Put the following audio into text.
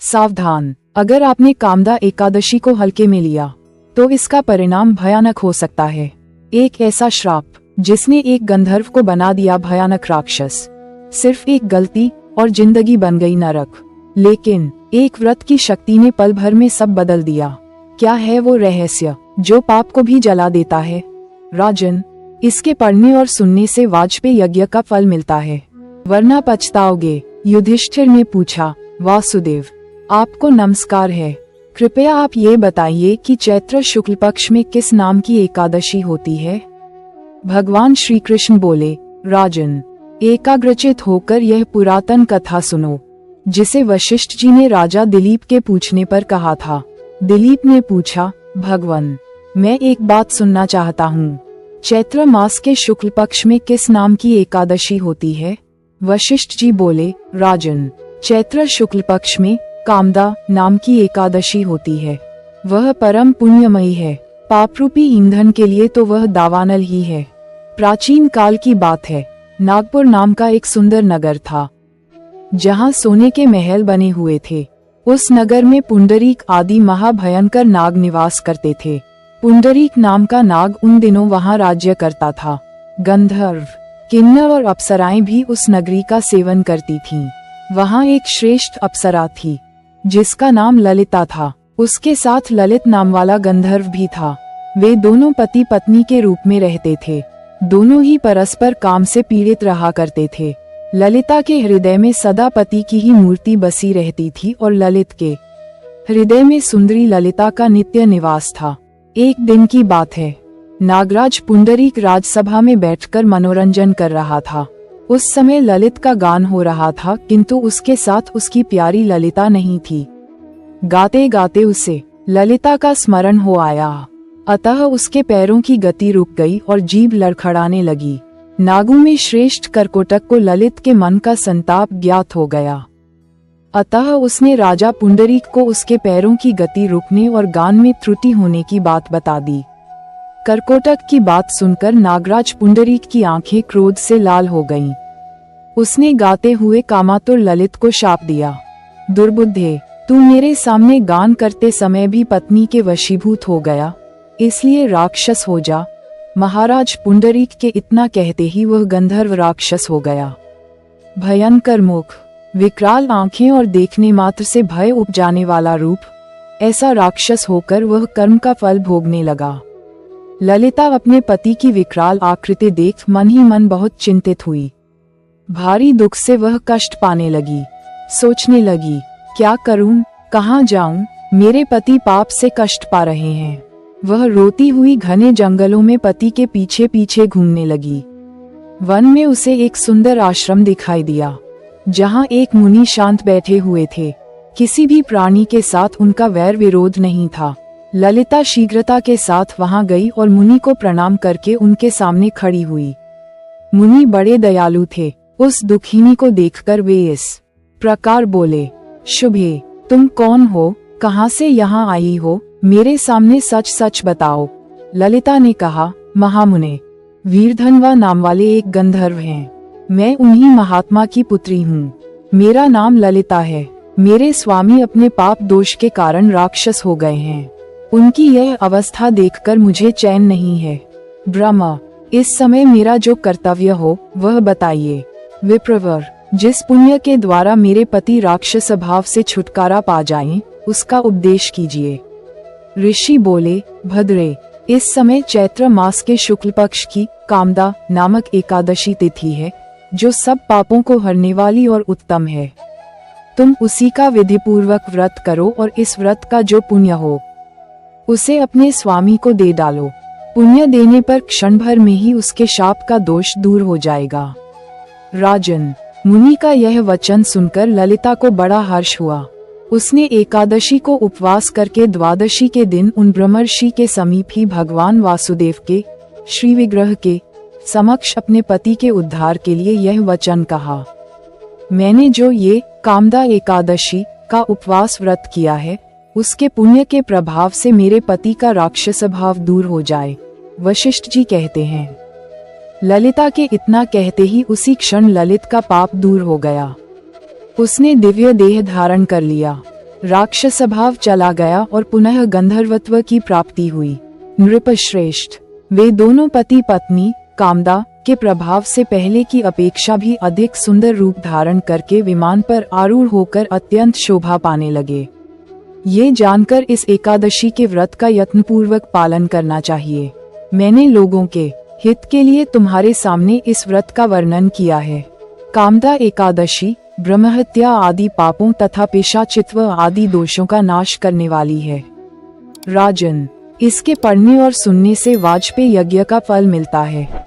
सावधान, अगर आपने कामदा एकादशी को हल्के में लिया तो इसका परिणाम भयानक हो सकता है। एक ऐसा श्राप जिसने एक गंधर्व को बना दिया भयानक राक्षस। सिर्फ एक गलती और जिंदगी बन गई नरक। लेकिन एक व्रत की शक्ति ने पल भर में सब बदल दिया। क्या है वो रहस्य जो पाप को भी जला देता है? राजन, इसके पढ़ने और सुनने से वाजपेयी यज्ञ का फल मिलता है, वरना पछताओगे। युधिष्ठिर ने पूछा। वासुदेव, आपको नमस्कार है। कृपया आप ये बताइए कि चैत्र शुक्ल पक्ष में किस नाम की एकादशी होती है? भगवान श्री कृष्ण बोले, राजन, एकाग्रचित होकर यह पुरातन कथा सुनो, जिसे वशिष्ठ जी ने राजा दिलीप के पूछने पर कहा था। दिलीप ने पूछा, भगवान, मैं एक बात सुनना चाहता हूँ। चैत्र मास के शुक्ल पक्ष में किस नाम की एकादशी होती है? वशिष्ठ जी बोले, राजन, चैत्र शुक्ल पक्ष में कामदा नाम की एकादशी होती है। वह परम पुण्यमयी है। पापरूपी ईंधन के लिए तो वह दावानल ही है। प्राचीन काल की बात है। नागपुर नाम का एक सुंदर नगर था, जहाँ सोने के महल बने हुए थे। उस नगर में पुंडरीक आदि महाभयंकर नाग निवास करते थे। पुंडरीक नाम का नाग उन दिनों वहाँ राज्य करता था। गंधर्व, किन्नर और अप्सराएं भी उस नगरी का सेवन करती थीं। वहाँ एक श्रेष्ठ अप्सरा थी जिसका नाम ललिता था। उसके साथ ललित नाम वाला गंधर्व भी था। वे दोनों पति पत्नी के रूप में रहते थे। दोनों ही परस्पर काम से पीड़ित रहा करते थे। ललिता के हृदय में सदा पति की ही मूर्ति बसी रहती थी और ललित के हृदय में सुंदरी ललिता का नित्य निवास था। एक दिन की बात है। नागराज पुंडरीक राजसभा में बैठकर मनोरंजन कर रहा था। उस समय ललित का गान हो रहा था, किंतु उसके साथ उसकी प्यारी ललिता नहीं थी। गाते गाते उसे ललिता का स्मरण हो आया, अतः उसके पैरों की गति रुक गई और जीभ लड़खड़ाने लगी। नागों में श्रेष्ठ करकोटक को ललित के मन का संताप ज्ञात हो गया, अतः उसने राजा पुंडरीक को उसके पैरों की गति रुकने और गान में त्रुटि होने की बात बता दी। करकोटक की बात सुनकर नागराज पुंडरीक की आंखें क्रोध से लाल हो गईं। उसने गाते हुए कामातुर ललित को शाप दिया, दुर्बुद्धे, तू मेरे सामने गान करते समय भी पत्नी के वशीभूत हो गया, इसलिए राक्षस हो जा। महाराज पुंडरीक के इतना कहते ही वह गंधर्व राक्षस हो गया। भयंकर मुख, विकराल आंखें और देखने मात्र से भय उपजाने वाला रूप, ऐसा राक्षस होकर वह कर्म का फल भोगने लगा। ललिता अपने पति की विकराल आकृति देख मन ही मन बहुत चिंतित हुई। भारी दुख से वह कष्ट पाने लगी। सोचने लगी, क्या करूं, कहाँ जाऊं, मेरे पति पाप से कष्ट पा रहे हैं। वह रोती हुई घने जंगलों में पति के पीछे पीछे घूमने लगी। वन में उसे एक सुंदर आश्रम दिखाई दिया, जहाँ एक मुनि शांत बैठे हुए थे। किसी भी प्राणी के साथ उनका वैर विरोध नहीं था। ललिता शीघ्रता के साथ वहां गई और मुनि को प्रणाम करके उनके सामने खड़ी हुई। मुनि बड़े दयालु थे। उस दुखिनी को देखकर वे इस प्रकार बोले, शुभे, तुम कौन हो, कहाँ से यहाँ आई हो, मेरे सामने सच सच बताओ। ललिता ने कहा, महामुने, वीरधनवा नाम वाले एक गंधर्व हैं। मैं उन्हीं महात्मा की पुत्री हूँ। मेरा नाम ललिता है। मेरे स्वामी अपने पाप दोष के कारण राक्षस हो गए हैं। उनकी यह अवस्था देखकर मुझे चैन नहीं है। ब्रह्मा, इस समय मेरा जो कर्तव्य हो वह बताइए। विप्रवर, जिस पुण्य के द्वारा मेरे पति राक्षस भाव से छुटकारा पा जाएं, उसका उपदेश कीजिए। ऋषि बोले, भद्रे, इस समय चैत्र मास के शुक्ल पक्ष की कामदा नामक एकादशी तिथि है, जो सब पापों को हरने वाली और उत्तम है। तुम उसी का विधिपूर्वक व्रत करो और इस व्रत का जो पुण्य हो उसे अपने स्वामी को दे डालो। पुण्य देने पर क्षण भर में ही उसके शाप का दोष दूर हो जाएगा। राजन, मुनि का यह वचन सुनकर ललिता को बड़ा हर्ष हुआ। उसने एकादशी को उपवास करके द्वादशी के दिन उन ब्रह्मर्षि के समीप ही भगवान वासुदेव के श्री विग्रह के समक्ष अपने पति के उद्धार के लिए यह वचन कहा, मैंने जो ये कामदा एकादशी का उपवास व्रत किया है, उसके पुण्य के प्रभाव से मेरे पति का राक्षस भाव दूर हो जाए। वशिष्ठ जी कहते हैं। ललिता के इतना कहते ही उसी क्षण ललित का पाप दूर हो गया। उसने दिव्य देह धारण कर लिया। राक्षस भाव चला गया और पुनः गंधर्वत्व की प्राप्ति हुई। नृपश्रेष्ठ, वे दोनों पति पत्नी कामदा के प्रभाव से पहले की अपेक्षा भी अधिक सुंदर रूप धारण करके विमान पर आरूढ़ होकर अत्यंत शोभा पाने लगे। ये जानकर इस एकादशी के व्रत का यत्नपूर्वक पालन करना चाहिए। मैंने लोगों के हित के लिए तुम्हारे सामने इस व्रत का वर्णन किया है। कामदा एकादशी ब्रह्महत्या आदि पापों तथा पिशाचित्व आदि दोषों का नाश करने वाली है। राजन, इसके पढ़ने और सुनने से वाजपेयी यज्ञ का फल मिलता है।